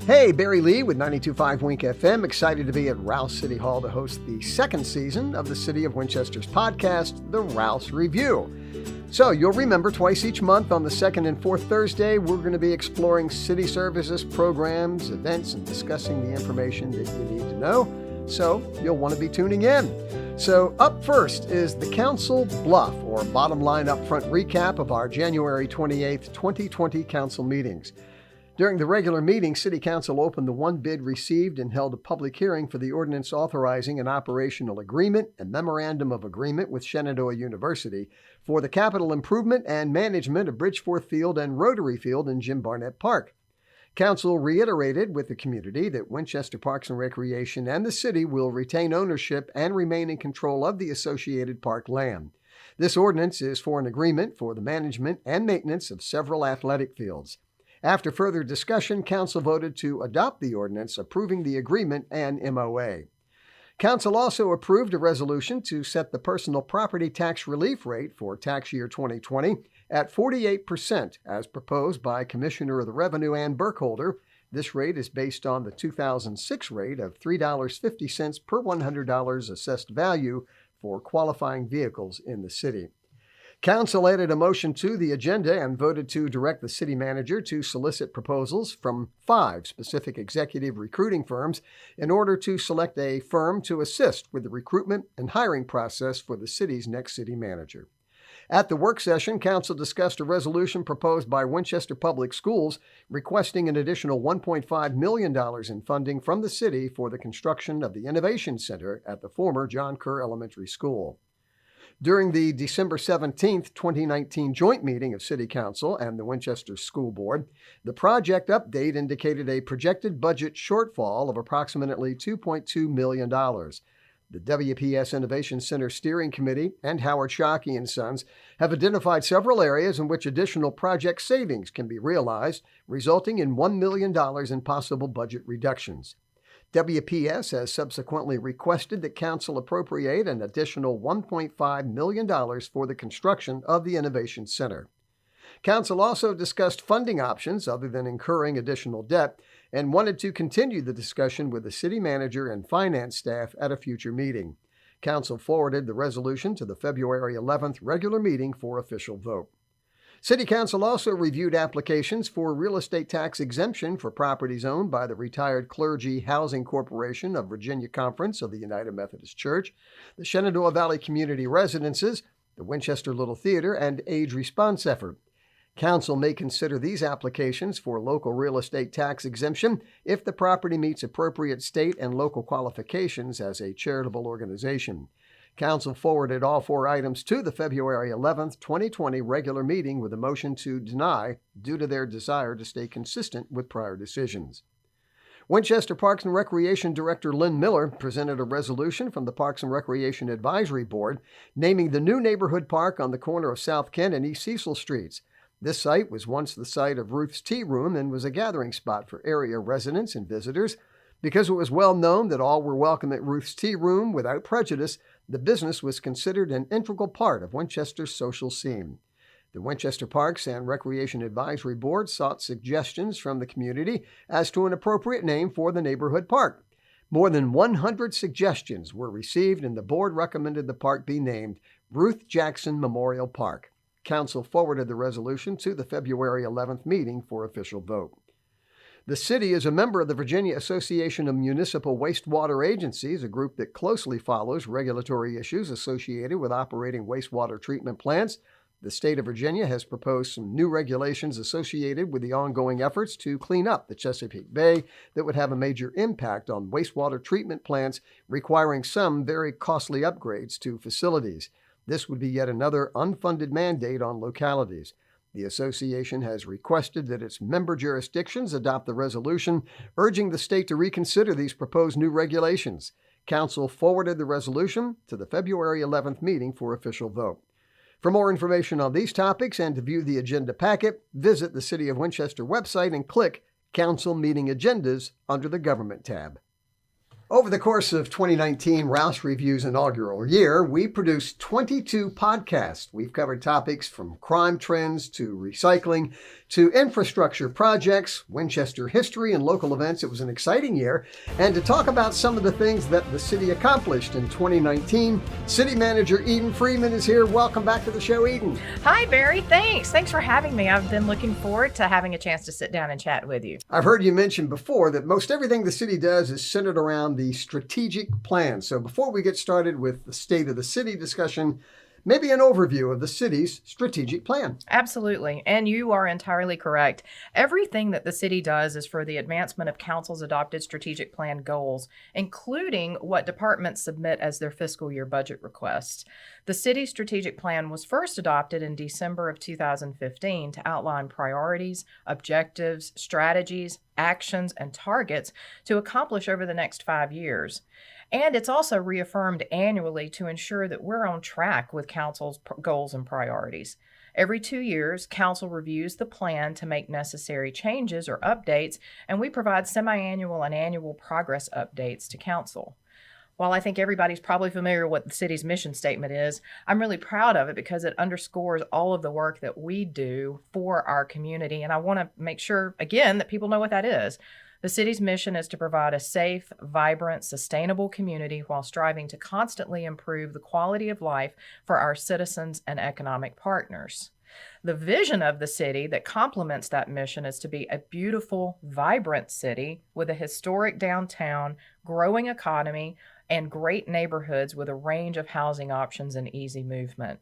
Hey, Barry Lee with 92.5 Wink FM, excited to be at Rouss City Hall to host the second season of the City of Winchester's podcast, The Rouss Review. So you'll remember twice each month on the second and fourth Thursday, we're going to be exploring city services, programs, events, and discussing the information that you need to know. So you'll want to be tuning in. So up first is the Council BLUF, or Bottom Line Upfront Recap of our January 28th, 2020 Council meetings. During the regular meeting, City Council opened the one bid received and held a public hearing for the ordinance authorizing an operational agreement and memorandum of agreement with Shenandoah University for the capital improvement and management of Bridgeforth Field and Rotary Field in Jim Barnett Park. Council reiterated with the community that Winchester Parks and Recreation and the city will retain ownership and remain in control of the associated park land. This ordinance is for an agreement for the management and maintenance of several athletic fields. After further discussion, Council voted to adopt the ordinance approving the agreement and MOA. Council also approved a resolution to set the personal property tax relief rate for tax year 2020 at 48% as proposed by Commissioner of the Revenue Ann Burkholder. This rate is based on the 2006 rate of $3.50 per $100 assessed value for qualifying vehicles in the city. Council added a motion to the agenda and voted to direct the city manager to solicit proposals from 5 specific executive recruiting firms in order to select a firm to assist with the recruitment and hiring process for the city's next city manager. At the work session, Council discussed a resolution proposed by Winchester Public Schools requesting an additional $1.5 million in funding from the city for the construction of the Innovation Center at the former John Kerr Elementary School. During the December 17, 2019 joint meeting of City Council and the Winchester School Board, the project update indicated a projected budget shortfall of approximately $2.2 million. The WPS Innovation Center Steering Committee and Howard Shockey and Sons have identified several areas in which additional project savings can be realized, resulting in $1 million in possible budget reductions. WPS has subsequently requested that Council appropriate an additional $1.5 million for the construction of the Innovation Center. Council also discussed funding options other than incurring additional debt and wanted to continue the discussion with the city manager and finance staff at a future meeting. Council forwarded the resolution to the February 11th regular meeting for official vote. City Council also reviewed applications for real estate tax exemption for properties owned by the Retired Clergy Housing Corporation of Virginia Conference of the United Methodist Church, the Shenandoah Valley Community Residences, the Winchester Little Theater, and Age Response Effort. Council may consider these applications for local real estate tax exemption if the property meets appropriate state and local qualifications as a charitable organization. Council forwarded all 4 items to the February 11th, 2020 regular meeting with a motion to deny due to their desire to stay consistent with prior decisions. Winchester Parks and Recreation Director Lynn Miller presented a resolution from the Parks and Recreation Advisory Board naming the new neighborhood park on the corner of South Kent and East Cecil Streets. This site was once the site of Ruth's Tea Room and was a gathering spot for area residents and visitors. Because it was well known that all were welcome at Ruth's Tea Room without prejudice, the business was considered an integral part of Winchester's social scene. The Winchester Parks and Recreation Advisory Board sought suggestions from the community as to an appropriate name for the neighborhood park. More than 100 suggestions were received, and the board recommended the park be named Ruth Jackson Memorial Park. Council forwarded the resolution to the February 11th meeting for official vote. The city is a member of the Virginia Association of Municipal Wastewater Agencies, a group that closely follows regulatory issues associated with operating wastewater treatment plants. The state of Virginia has proposed some new regulations associated with the ongoing efforts to clean up the Chesapeake Bay that would have a major impact on wastewater treatment plants, requiring some very costly upgrades to facilities. This would be yet another unfunded mandate on localities. The association has requested that its member jurisdictions adopt the resolution, urging the state to reconsider these proposed new regulations. Council forwarded the resolution to the February 11th meeting for official vote. For more information on these topics and to view the agenda packet, visit the City of Winchester website and click Council Meeting Agendas under the Government tab. Over the course of 2019, Rouss Review's inaugural year, we produced 22 podcasts. We've covered topics from crime trends to recycling to infrastructure projects, Winchester history, and local events. It was an exciting year. And to talk about some of the things that the city accomplished in 2019, City Manager Eden Freeman is here. Welcome back to the show, Eden. Hi, Barry. Thanks. Thanks for having me. I've been looking forward to having a chance to sit down and chat with you. I've heard you mention before that most everything the city does is centered around the strategic plan. So before we get started with the state of the city discussion, maybe an overview of the city's strategic plan. Absolutely. And you are entirely correct. Everything that the city does is for the advancement of council's adopted strategic plan goals, including what departments submit as their fiscal year budget requests. The city's strategic plan was first adopted in December of 2015 to outline priorities, objectives, strategies, actions, and targets to accomplish over the next 5 years. And it's also reaffirmed annually to ensure that we're on track with council's goals and priorities. Every 2 years, council reviews the plan to make necessary changes or updates, and we provide semi-annual and annual progress updates to council. While I think everybody's probably familiar with what the city's mission statement is, I'm really proud of it because it underscores all of the work that we do for our community. And I want to make sure, again, that people know what that is. The city's mission is to provide a safe, vibrant, sustainable community while striving to constantly improve the quality of life for our citizens and economic partners. The vision of the city that complements that mission is to be a beautiful, vibrant city with a historic downtown, growing economy, and great neighborhoods with a range of housing options and easy movement.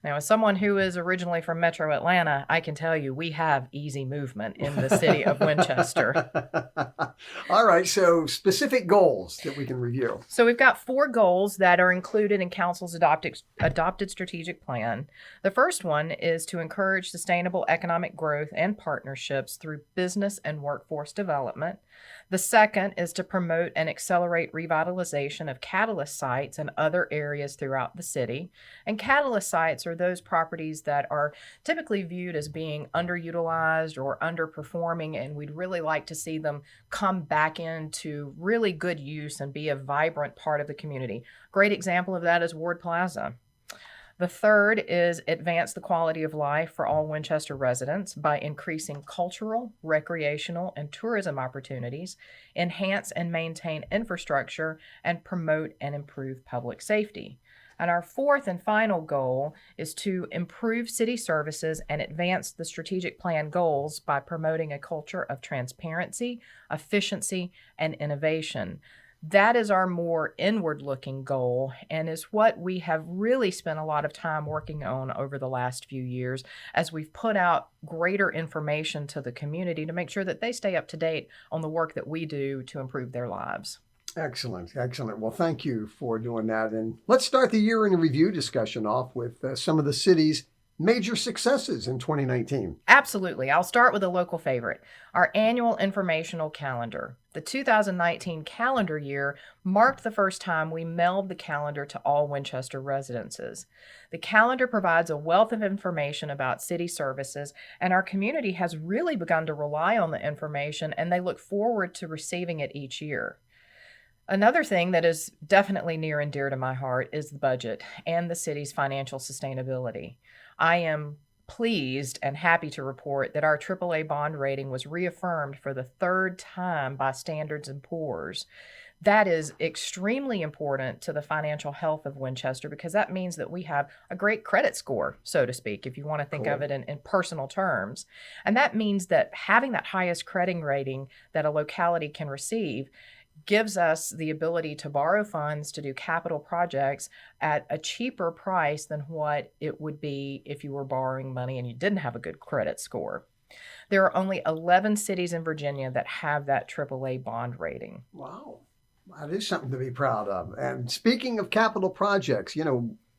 Now, as someone who is originally from Metro Atlanta, I can tell you we have easy movement in the city of Winchester. All right, so specific goals that we can review. So we've got 4 goals that are included in council's adopted strategic plan. The first one is to encourage sustainable economic growth and partnerships through business and workforce development. The second is to promote and accelerate revitalization of catalyst sites and other areas throughout the city. And catalyst sites are those properties that are typically viewed as being underutilized or underperforming, and we'd really like to see them come back into really good use and be a vibrant part of the community. Great example of that is Ward Plaza. The third is advance the quality of life for all Winchester residents by increasing cultural, recreational, and tourism opportunities, enhance and maintain infrastructure, and promote and improve public safety. And our fourth and final goal is to improve city services and advance the strategic plan goals by promoting a culture of transparency, efficiency, and innovation. That is our more inward-looking goal and is what we have really spent a lot of time working on over the last few years as we've put out greater information to the community to make sure that they stay up to date on the work that we do to improve their lives. Excellent, excellent. Well, thank you for doing that. And let's start the year in review discussion off with some of the city's major successes in 2019. Absolutely. I'll start with a local favorite, our annual informational calendar. The 2019 calendar year marked the first time we mailed the calendar to all Winchester residences. The calendar provides a wealth of information about city services, and our community has really begun to rely on the information, and they look forward to receiving it each year. Another thing that is definitely near and dear to my heart is the budget and the city's financial sustainability. I am pleased and happy to report that our AAA bond rating was reaffirmed for the 3rd time by Standards & Poor's. That is extremely important to the financial health of Winchester because that means that we have a great credit score, so to speak, if you want to think of it in personal terms. And that means that having that highest credit rating that a locality can receive gives us the ability to borrow funds to do capital projects at a cheaper price than what it would be if you were borrowing money and you didn't have a good credit score. There are only 11 cities in Virginia that have that AAA bond rating. Wow. That is something to be proud of. And speaking of capital projects,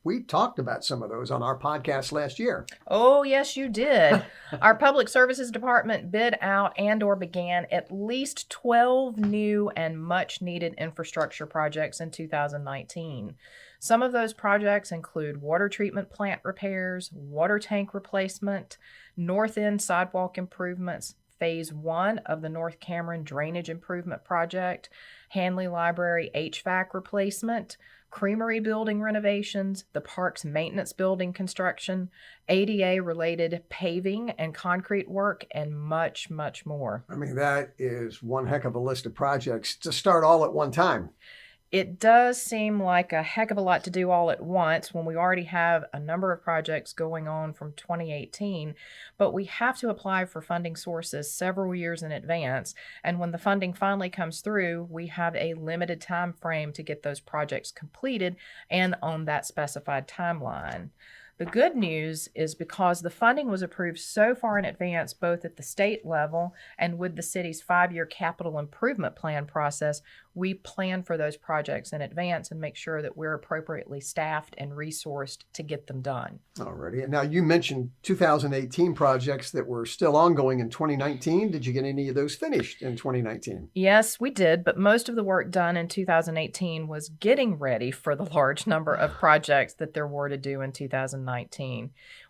we talked about some of those on our podcast last year. Oh, yes, you did. Our Public Services Department bid out and/or began at least 12 new and much-needed infrastructure projects in 2019. Some of those projects include water treatment plant repairs, water tank replacement, north end sidewalk improvements, Phase 1 of the North Cameron Drainage Improvement Project, Hanley Library HVAC replacement, creamery building renovations, the park's maintenance building construction, ADA-related paving and concrete work, and much, much more. I mean, that is one heck of a list of projects to start all at one time. It does seem like a heck of a lot to do all at once when we already have a number of projects going on from 2018, but we have to apply for funding sources several years in advance, and when the funding finally comes through, we have a limited time frame to get those projects completed and on that specified timeline. The good news is because the funding was approved so far in advance, both at the state level and with the city's 5-year capital improvement plan process, we plan for those projects in advance and make sure that we're appropriately staffed and resourced to get them done. Alrighty. And now you mentioned 2018 projects that were still ongoing in 2019. Did you get any of those finished in 2019? Yes, we did, but most of the work done in 2018 was getting ready for the large number of projects that there were to do in 2019.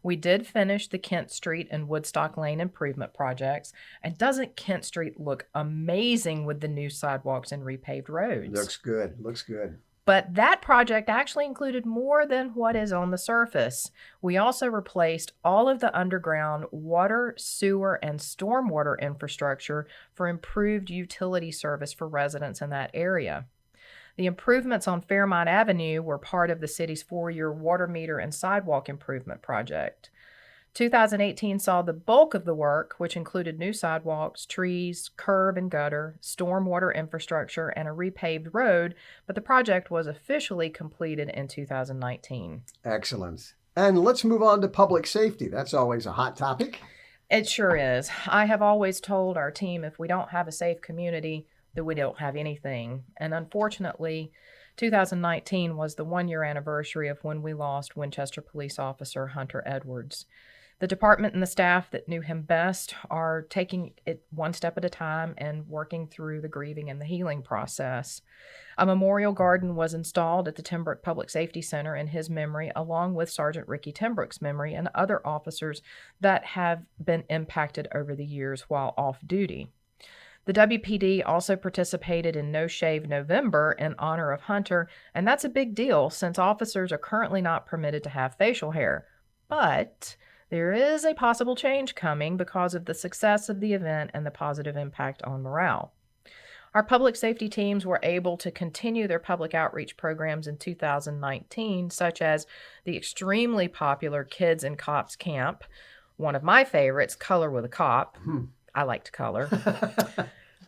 We did finish the Kent Street and Woodstock Lane improvement projects. And doesn't Kent Street look amazing with the new sidewalks and repaved roads? Looks good. Looks good. But that project actually included more than what is on the surface. We also replaced all of the underground water, sewer, and stormwater infrastructure for improved utility service for residents in that area. The improvements on Fairmont Avenue were part of the city's 4-year water meter and sidewalk improvement project. 2018 saw the bulk of the work, which included new sidewalks, trees, curb and gutter, stormwater infrastructure, and a repaved road, but the project was officially completed in 2019. Excellent. And let's move on to public safety. That's always a hot topic. It sure is. I have always told our team if we don't have a safe community, that we don't have anything. And unfortunately, 2019 was the 1-year anniversary of when we lost Winchester police officer Hunter Edwards. The department and the staff that knew him best are taking it one step at a time and working through the grieving and the healing process. A memorial garden was installed at the Timbrook Public Safety Center in his memory, along with Sergeant Ricky Timbrook's memory and other officers that have been impacted over the years while off duty. The WPD also participated in No Shave November in honor of Hunter, and that's a big deal since officers are currently not permitted to have facial hair. But there is a possible change coming because of the success of the event and the positive impact on morale. Our public safety teams were able to continue their public outreach programs in 2019, such as the extremely popular Kids and Cops Camp, one of my favorites, Color with a Cop. I like to color.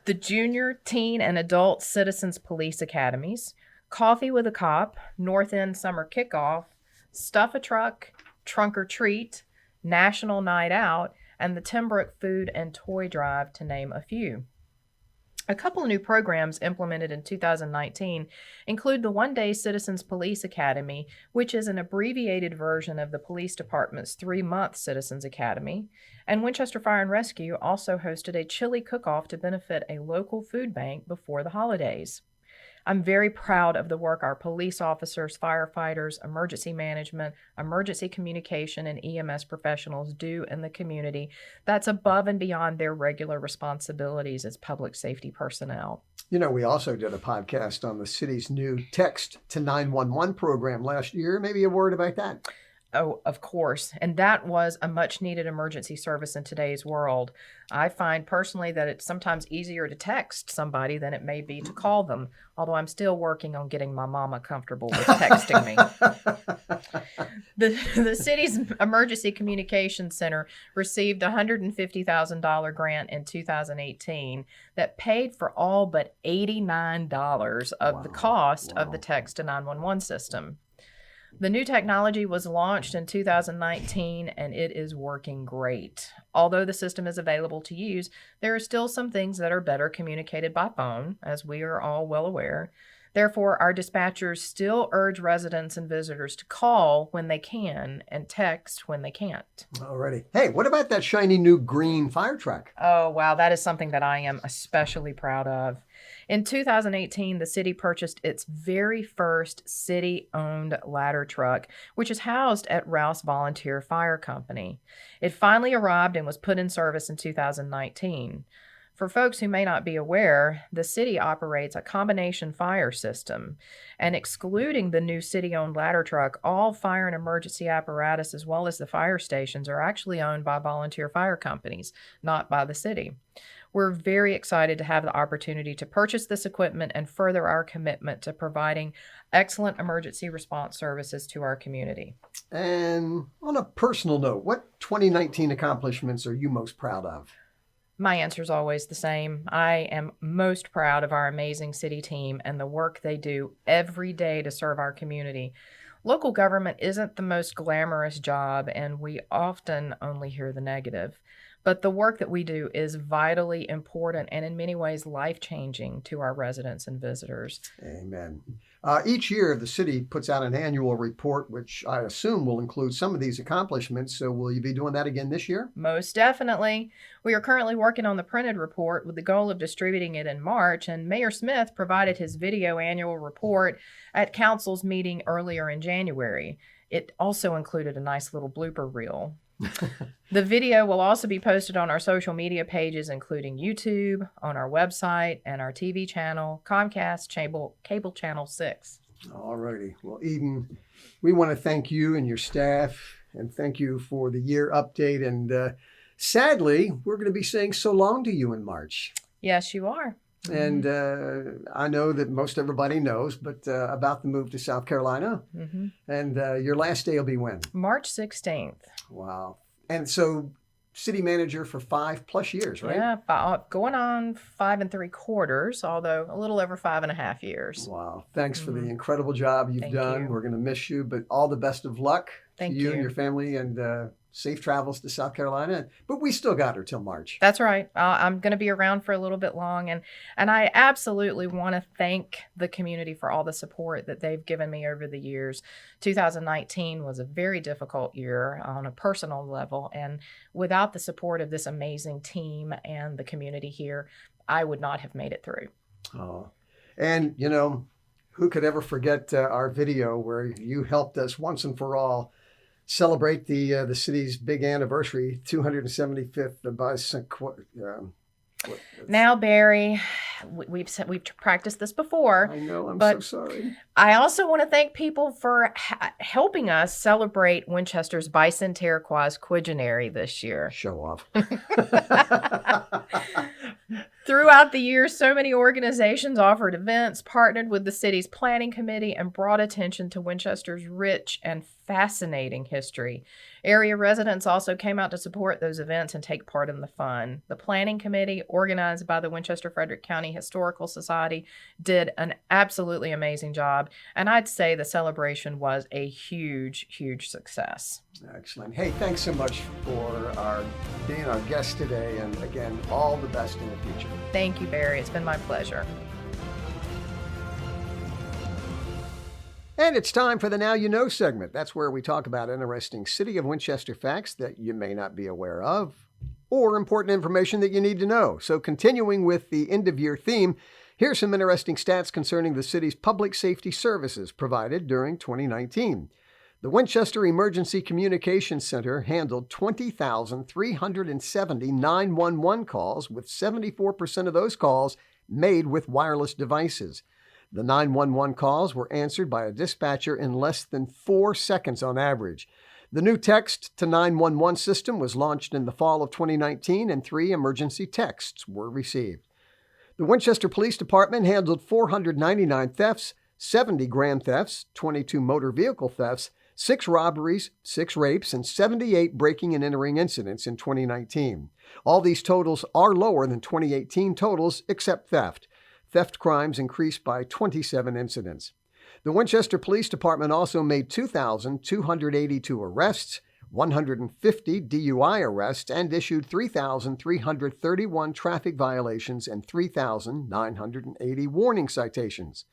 The Junior, Teen, and Adult Citizens Police Academies, Coffee with a Cop, North End Summer Kickoff, Stuff a Truck, Trunk or Treat, National Night Out, and the Timbrook Food and Toy Drive, to name a few. A couple of new programs implemented in 2019 include the One-Day Citizens Police Academy, which is an abbreviated version of the police department's 3-month Citizens Academy, and Winchester Fire and Rescue also hosted a chili cook-off to benefit a local food bank before the holidays. I'm very proud of the work our police officers, firefighters, emergency management, emergency communication, and EMS professionals do in the community that's above and beyond their regular responsibilities as public safety personnel. You know, we also did a podcast on the city's new Text to 911 program last year. Maybe a word about that. Oh, of course. And that was a much needed emergency service in today's world. I find personally that it's sometimes easier to text somebody than it may be to call them, although I'm still working on getting my mama comfortable with texting me. The city's Emergency Communications Center received a $150,000 grant in 2018 that paid for all but $89 of the cost of the Text to 911 system. The new technology was launched in 2019, and it is working great. Although the system is available to use, there are still some things that are better communicated by phone, as we are all well aware. Therefore, our dispatchers still urge residents and visitors to call when they can and text when they can't. Alrighty. Hey, what about that shiny new green fire truck? Oh, wow. That is something that I am especially proud of. In 2018, the city purchased its very first city-owned ladder truck, which is housed at Rouss Volunteer Fire Company. It finally arrived and was put in service in 2019. For folks who may not be aware, the city operates a combination fire system, and excluding the new city-owned ladder truck, all fire and emergency apparatus as well as the fire stations are actually owned by volunteer fire companies, not by the city. We're very excited to have the opportunity to purchase this equipment and further our commitment to providing excellent emergency response services to our community. And on a personal note, what 2019 accomplishments are you most proud of? My answer is always the same. I am most proud of our amazing city team and the work they do every day to serve our community. Local government isn't the most glamorous job, and we often only hear the negative. But the work that we do is vitally important and in many ways life-changing to our residents and visitors. Amen. Each year, the city puts out an annual report, which I assume will include some of these accomplishments. So will you be doing that again this year? Most definitely. We are currently working on the printed report with the goal of distributing it in March, and Mayor Smith provided his video annual report at Council's meeting earlier in January. It also included a nice little blooper reel. The video will also be posted on our social media pages, including YouTube, on our website, and our TV channel, Comcast Cable Channel 6. All righty. Well, Eden, we want to thank you and your staff, and thank you for the year update. And sadly, we're going to be saying so long to you in March. Yes, you are. And I know that most everybody knows, but about the move to South Carolina. Mm-hmm. And your last day will be when? March 16th. Wow. And so city manager for 5+ years, right? Yeah, going on 5 3/4, although a little over 5.5 years. Wow. Thanks for the incredible job you've done. You. We're going to miss you, but all the best of luck Thank to you you and your family, and safe travels to South Carolina. But we still got her till March. That's right. I'm going to be around for a little bit long, and I absolutely want to thank the community for all the support that they've given me over the years. 2019 was a very difficult year on a personal level, and without the support of this amazing team and the community here, I would not have made it through. Oh, and you know, who could ever forget our video where you helped us once and for all celebrate the city's big anniversary, 275th bicentennial. Now, Barry, we've practiced this before. I know, I'm so sorry. I also want to thank people for helping us celebrate Winchester's bicentennial quingenary this year. Show off. Throughout the year, so many organizations offered events, partnered with the city's planning committee, and brought attention to Winchester's rich and fascinating history. Area residents also came out to support those events and take part in the fun. The planning committee, organized by the Winchester-Frederick County Historical Society, did an absolutely amazing job, and I'd say the celebration was a huge, huge success. Excellent. Hey, thanks so much for being our guest today, and again, all the best in the future. Thank you, Barry. It's been my pleasure. And it's time for the Now You Know segment. That's where we talk about interesting City of Winchester facts that you may not be aware of, or important information that you need to know. So continuing with the end-of-year theme, here's some interesting stats concerning the city's public safety services provided during 2019. The Winchester Emergency Communications Center handled 20,370 911 calls, with 74% of those calls made with wireless devices. The 911 calls were answered by a dispatcher in less than 4 seconds on average. The new text to 911 system was launched in the fall of 2019, and 3 emergency texts were received. The Winchester Police Department handled 499 thefts, 70 grand thefts, 22 motor vehicle thefts, 6 robberies, 6 rapes, and 78 breaking and entering incidents in 2019. All these totals are lower than 2018 totals, except theft. Theft crimes increased by 27 incidents. The Winchester Police Department also made 2,282 arrests, 150 DUI arrests, and issued 3,331 traffic violations and 3,980 warning citations.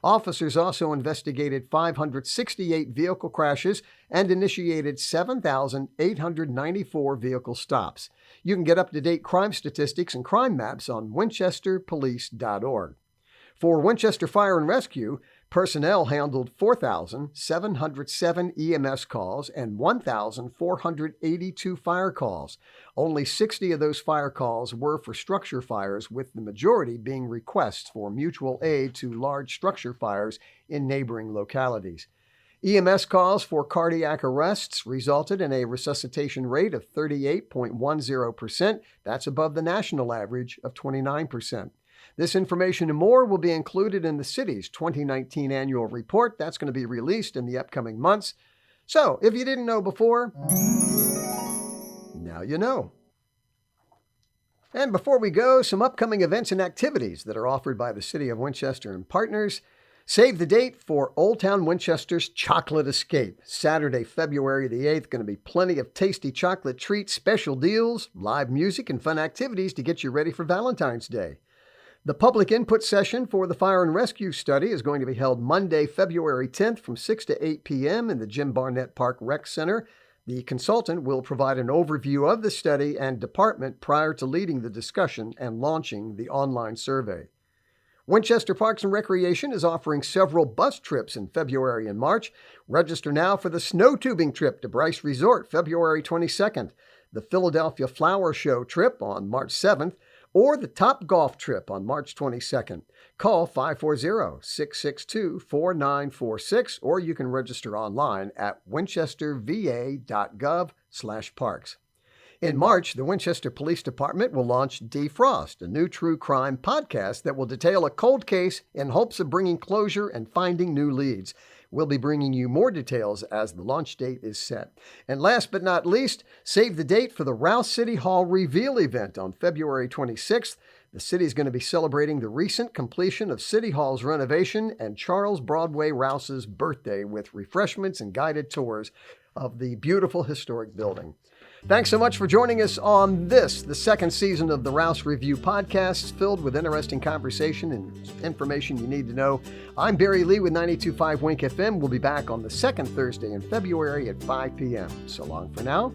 Officers also investigated 568 vehicle crashes and initiated 7,894 vehicle stops. You can get up-to-date crime statistics and crime maps on winchesterpolice.org. For Winchester Fire and Rescue, Personnel handled 4,707 EMS calls and 1,482 fire calls. Only 60 of those fire calls were for structure fires, with the majority being requests for mutual aid to large structure fires in neighboring localities. EMS calls for cardiac arrests resulted in a resuscitation rate of 38.10%. That's above the national average of 29%. This information and more will be included in the city's 2019 annual report. That's going to be released in the upcoming months. So, if you didn't know before, now you know. And before we go, some upcoming events and activities that are offered by the City of Winchester and partners. Save the date for Old Town Winchester's Chocolate Escape. Saturday, February the 8th. Going to be plenty of tasty chocolate treats, special deals, live music, and fun activities to get you ready for Valentine's Day. The public input session for the Fire and Rescue Study is going to be held Monday, February 10th from 6 to 8 p.m. in the Jim Barnett Park Rec Center. The consultant will provide an overview of the study and department prior to leading the discussion and launching the online survey. Winchester Parks and Recreation is offering several bus trips in February and March. Register now for the snow tubing trip to Bryce Resort, February 22nd, the Philadelphia Flower Show trip on March 7th, or the Top Golf trip on March 22nd. Call 540-662-4946, or you can register online at winchesterva.gov/parks. In March, the Winchester Police Department will launch Defrost, a new true crime podcast that will detail a cold case in hopes of bringing closure and finding new leads. We'll be bringing you more details as the launch date is set. And last but not least, save the date for the Rouss City Hall Reveal event on February 26th. The city is going to be celebrating the recent completion of City Hall's renovation and Charles Broadway Rouss's birthday with refreshments and guided tours of the beautiful historic building. Thanks so much for joining us on this, the second season of the Rouss Review podcast, filled with interesting conversation and information you need to know. I'm Barry Lee with 92.5 Wink FM. We'll be back on the second Thursday in February at 5 p.m. So long for now.